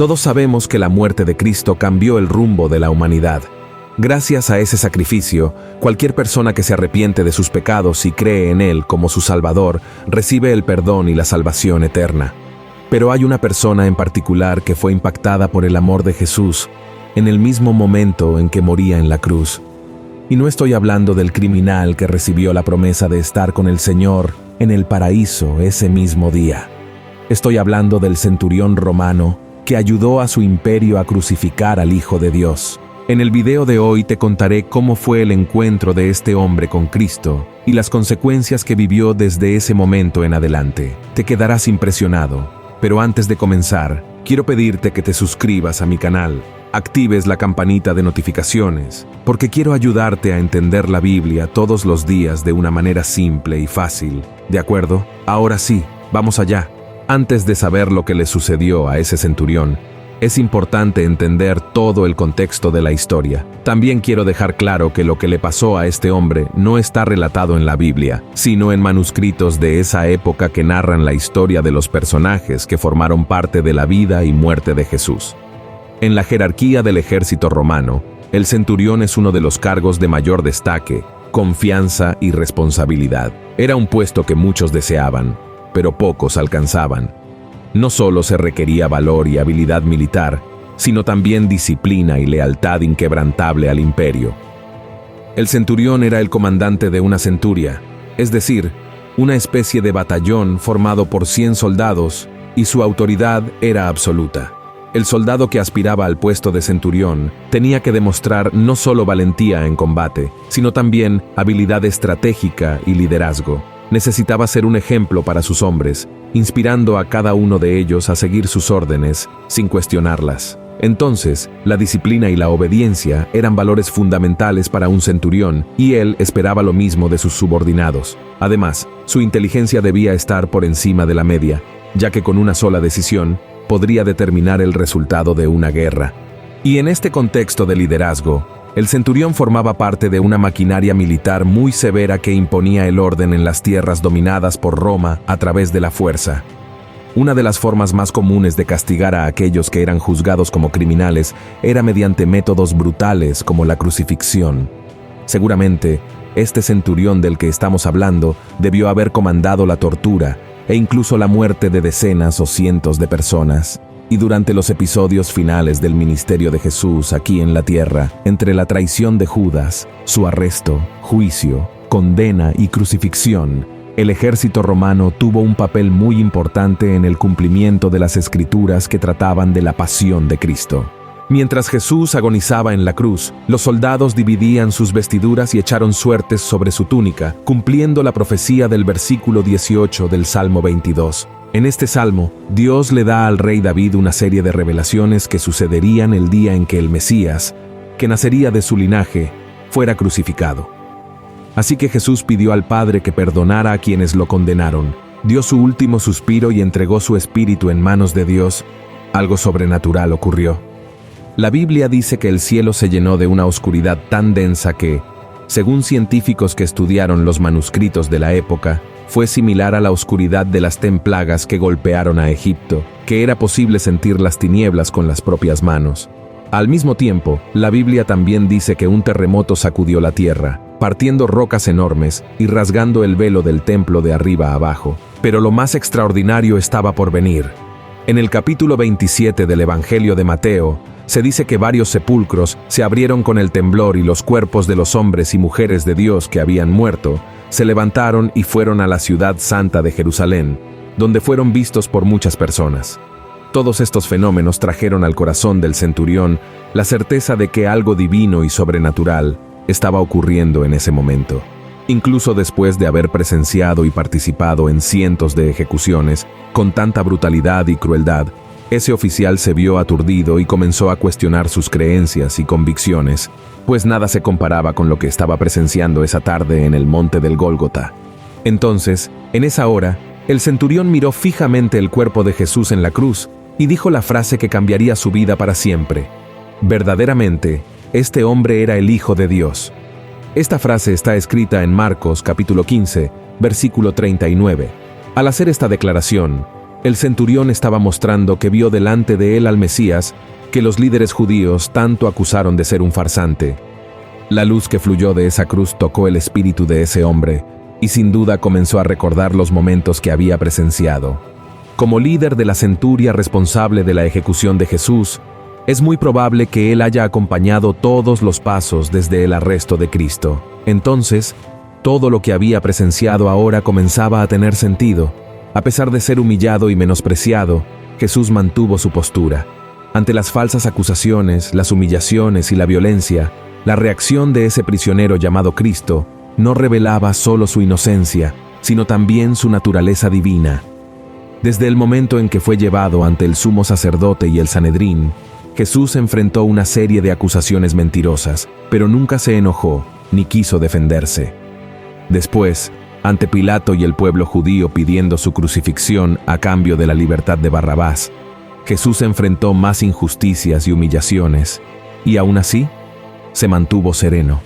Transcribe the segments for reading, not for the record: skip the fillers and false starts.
Todos sabemos que la muerte de Cristo cambió el rumbo de la humanidad. Gracias a ese sacrificio, cualquier persona que se arrepiente de sus pecados y cree en Él como su Salvador, recibe el perdón y la salvación eterna. Pero hay una persona en particular que fue impactada por el amor de Jesús en el mismo momento en que moría en la cruz. Y no estoy hablando del criminal que recibió la promesa de estar con el Señor en el paraíso ese mismo día. Estoy hablando del centurión romano que ayudó a su imperio a crucificar al Hijo de Dios. En el video de hoy te contaré cómo fue el encuentro de este hombre con Cristo y las consecuencias que vivió desde ese momento en adelante. Te quedarás impresionado, pero antes de comenzar, quiero pedirte que te suscribas a mi canal, actives la campanita de notificaciones, porque quiero ayudarte a entender la Biblia todos los días de una manera simple y fácil. ¿De acuerdo? Ahora sí, vamos allá. Antes de saber lo que le sucedió a ese centurión, es importante entender todo el contexto de la historia. También quiero dejar claro que lo que le pasó a este hombre no está relatado en la Biblia, sino en manuscritos de esa época que narran la historia de los personajes que formaron parte de la vida y muerte de Jesús. En la jerarquía del ejército romano, el centurión es uno de los cargos de mayor destaque, confianza y responsabilidad. Era un puesto que muchos deseaban, pero pocos alcanzaban. No solo se requería valor y habilidad militar, sino también disciplina y lealtad inquebrantable al imperio. El centurión era el comandante de una centuria, es decir, una especie de batallón formado por 100 soldados, y su autoridad era absoluta. El soldado que aspiraba al puesto de centurión tenía que demostrar no solo valentía en combate, sino también habilidad estratégica y liderazgo. Necesitaba ser un ejemplo para sus hombres, inspirando a cada uno de ellos a seguir sus órdenes sin cuestionarlas. Entonces, la disciplina y la obediencia eran valores fundamentales para un centurión, y él esperaba lo mismo de sus subordinados. Además, su inteligencia debía estar por encima de la media, ya que con una sola decisión podría determinar el resultado de una guerra. Y en este contexto de liderazgo, el centurión formaba parte de una maquinaria militar muy severa que imponía el orden en las tierras dominadas por Roma a través de la fuerza. Una de las formas más comunes de castigar a aquellos que eran juzgados como criminales era mediante métodos brutales como la crucifixión. Seguramente, este centurión del que estamos hablando debió haber comandado la tortura e incluso la muerte de decenas o cientos de personas. Y durante los episodios finales del ministerio de Jesús aquí en la tierra, entre la traición de Judas, su arresto, juicio, condena y crucifixión, el ejército romano tuvo un papel muy importante en el cumplimiento de las escrituras que trataban de la pasión de Cristo. Mientras Jesús agonizaba en la cruz, los soldados dividían sus vestiduras y echaron suertes sobre su túnica, cumpliendo la profecía del versículo 18 del Salmo 22. En este salmo, Dios le da al rey David una serie de revelaciones que sucederían el día en que el Mesías, que nacería de su linaje, fuera crucificado. Así que Jesús pidió al Padre que perdonara a quienes lo condenaron, dio su último suspiro y entregó su espíritu en manos de Dios. Algo sobrenatural ocurrió. La Biblia dice que el cielo se llenó de una oscuridad tan densa que, según científicos que estudiaron los manuscritos de la época, fue similar a la oscuridad de las 10 plagas que golpearon a Egipto, que era posible sentir las tinieblas con las propias manos. Al mismo tiempo, la Biblia también dice que un terremoto sacudió la tierra, partiendo rocas enormes y rasgando el velo del templo de arriba a abajo. Pero lo más extraordinario estaba por venir. En el capítulo 27 del Evangelio de Mateo, se dice que varios sepulcros se abrieron con el temblor y los cuerpos de los hombres y mujeres de Dios que habían muerto se levantaron y fueron a la ciudad santa de Jerusalén, donde fueron vistos por muchas personas. Todos estos fenómenos trajeron al corazón del centurión la certeza de que algo divino y sobrenatural estaba ocurriendo en ese momento. Incluso después de haber presenciado y participado en cientos de ejecuciones con tanta brutalidad y crueldad, ese oficial se vio aturdido y comenzó a cuestionar sus creencias y convicciones, pues nada se comparaba con lo que estaba presenciando esa tarde en el monte del Gólgota. Entonces, en esa hora, el centurión miró fijamente el cuerpo de Jesús en la cruz y dijo la frase que cambiaría su vida para siempre. Verdaderamente, este hombre era el Hijo de Dios. Esta frase está escrita en Marcos capítulo 15, versículo 39. Al hacer esta declaración, El centurión estaba mostrando que vio delante de él al Mesías, que los líderes judíos tanto acusaron de ser un farsante. La luz que fluyó de esa cruz tocó el espíritu de ese hombre, y sin duda comenzó a recordar los momentos que había presenciado. Como líder de la centuria responsable de la ejecución de Jesús, es muy probable que él haya acompañado todos los pasos desde el arresto de Cristo. Entonces, todo lo que había presenciado ahora comenzaba a tener sentido. A pesar de ser humillado y menospreciado, Jesús mantuvo su postura. Ante las falsas acusaciones, las humillaciones y la violencia, la reacción de ese prisionero llamado Cristo no revelaba solo su inocencia, sino también su naturaleza divina. Desde el momento en que fue llevado ante el sumo sacerdote y el Sanedrín, Jesús enfrentó una serie de acusaciones mentirosas, pero nunca se enojó ni quiso defenderse. Después, ante Pilato y el pueblo judío pidiendo su crucifixión a cambio de la libertad de Barrabás, Jesús enfrentó más injusticias y humillaciones, y aún así, se mantuvo sereno.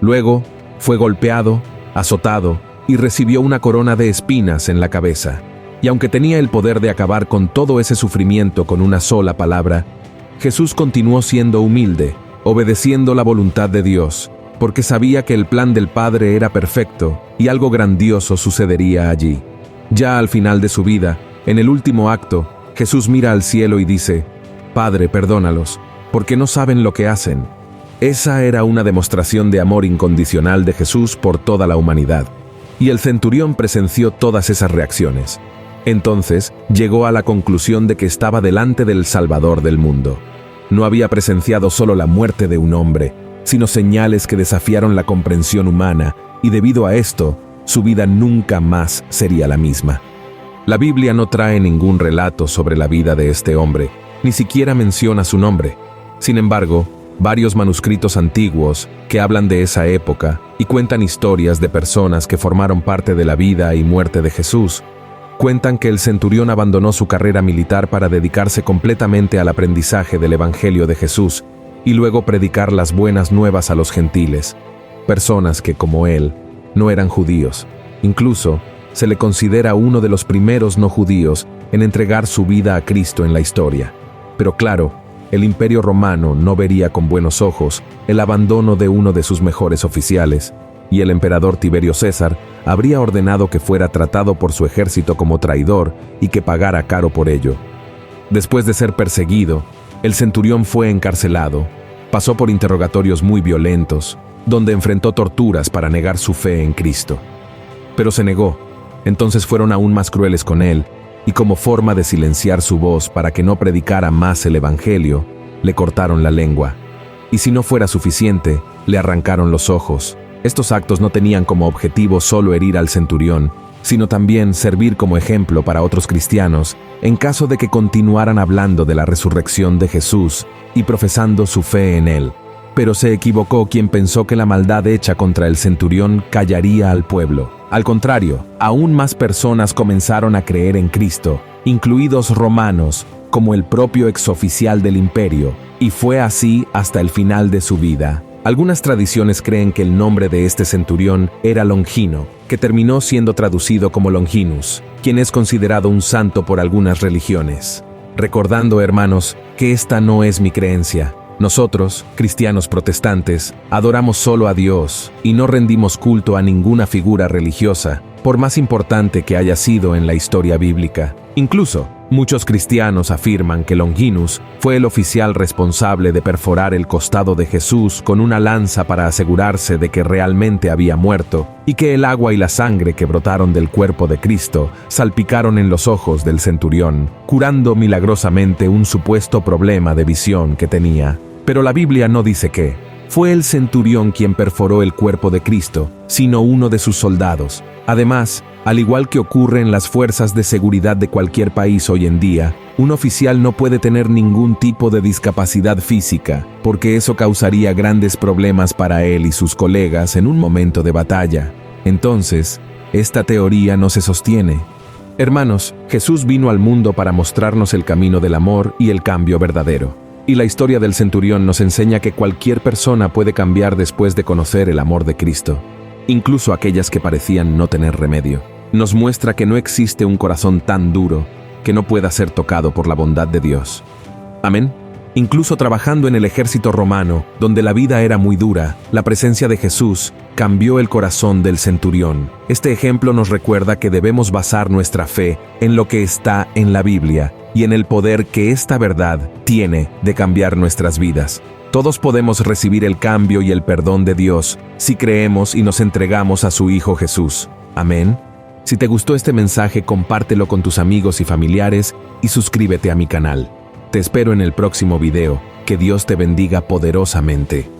Luego, fue golpeado, azotado y recibió una corona de espinas en la cabeza. Y aunque tenía el poder de acabar con todo ese sufrimiento con una sola palabra, Jesús continuó siendo humilde, obedeciendo la voluntad de Dios, porque sabía que el plan del Padre era perfecto y algo grandioso sucedería allí. Ya al final de su vida, en el último acto, Jesús mira al cielo y dice: «Padre, perdónalos, porque no saben lo que hacen». Esa era una demostración de amor incondicional de Jesús por toda la humanidad. Y el centurión presenció todas esas reacciones. Entonces, llegó a la conclusión de que estaba delante del Salvador del mundo. No había presenciado solo la muerte de un hombre, sino señales que desafiaron la comprensión humana, y debido a esto, su vida nunca más sería la misma. La Biblia no trae ningún relato sobre la vida de este hombre, ni siquiera menciona su nombre. Sin embargo, varios manuscritos antiguos que hablan de esa época y cuentan historias de personas que formaron parte de la vida y muerte de Jesús, cuentan que el centurión abandonó su carrera militar para dedicarse completamente al aprendizaje del Evangelio de Jesús y luego predicar las buenas nuevas a los gentiles, personas que, como él, no eran judíos. Incluso, se le considera uno de los primeros no judíos en entregar su vida a Cristo en la historia. Pero claro, el Imperio Romano no vería con buenos ojos el abandono de uno de sus mejores oficiales, y el emperador Tiberio César habría ordenado que fuera tratado por su ejército como traidor y que pagara caro por ello. Después de ser perseguido, el centurión fue encarcelado, pasó por interrogatorios muy violentos, donde enfrentó torturas para negar su fe en Cristo. Pero se negó, entonces fueron aún más crueles con él, y como forma de silenciar su voz para que no predicara más el Evangelio, le cortaron la lengua. Y si no fuera suficiente, le arrancaron los ojos. Estos actos no tenían como objetivo solo herir al centurión, sino también servir como ejemplo para otros cristianos en caso de que continuaran hablando de la resurrección de Jesús y profesando su fe en él. Pero se equivocó quien pensó que la maldad hecha contra el centurión callaría al pueblo. Al contrario, aún más personas comenzaron a creer en Cristo, incluidos romanos, como el propio exoficial del imperio, y fue así hasta el final de su vida. Algunas tradiciones creen que el nombre de este centurión era Longino, que terminó siendo traducido como Longinus, quien es considerado un santo por algunas religiones. Recordando, hermanos, que esta no es mi creencia. Nosotros, cristianos protestantes, adoramos solo a Dios y no rendimos culto a ninguna figura religiosa, por más importante que haya sido en la historia bíblica. Incluso, muchos cristianos afirman que Longinus fue el oficial responsable de perforar el costado de Jesús con una lanza para asegurarse de que realmente había muerto, y que el agua y la sangre que brotaron del cuerpo de Cristo salpicaron en los ojos del centurión, curando milagrosamente un supuesto problema de visión que tenía. Pero la Biblia no dice que fue el centurión quien perforó el cuerpo de Cristo, sino uno de sus soldados. Además, al igual que ocurre en las fuerzas de seguridad de cualquier país hoy en día, un oficial no puede tener ningún tipo de discapacidad física, porque eso causaría grandes problemas para él y sus colegas en un momento de batalla. Entonces, esta teoría no se sostiene. Hermanos, Jesús vino al mundo para mostrarnos el camino del amor y el cambio verdadero. Y la historia del centurión nos enseña que cualquier persona puede cambiar después de conocer el amor de Cristo, incluso aquellas que parecían no tener remedio. Nos muestra que no existe un corazón tan duro, que no pueda ser tocado por la bondad de Dios. Amén. Incluso trabajando en el ejército romano, donde la vida era muy dura, la presencia de Jesús cambió el corazón del centurión. Este ejemplo nos recuerda que debemos basar nuestra fe en lo que está en la Biblia y en el poder que esta verdad tiene de cambiar nuestras vidas. Todos podemos recibir el cambio y el perdón de Dios si creemos y nos entregamos a su Hijo Jesús. Amén. Si te gustó este mensaje, compártelo con tus amigos y familiares y suscríbete a mi canal. Te espero en el próximo video. Que Dios te bendiga poderosamente.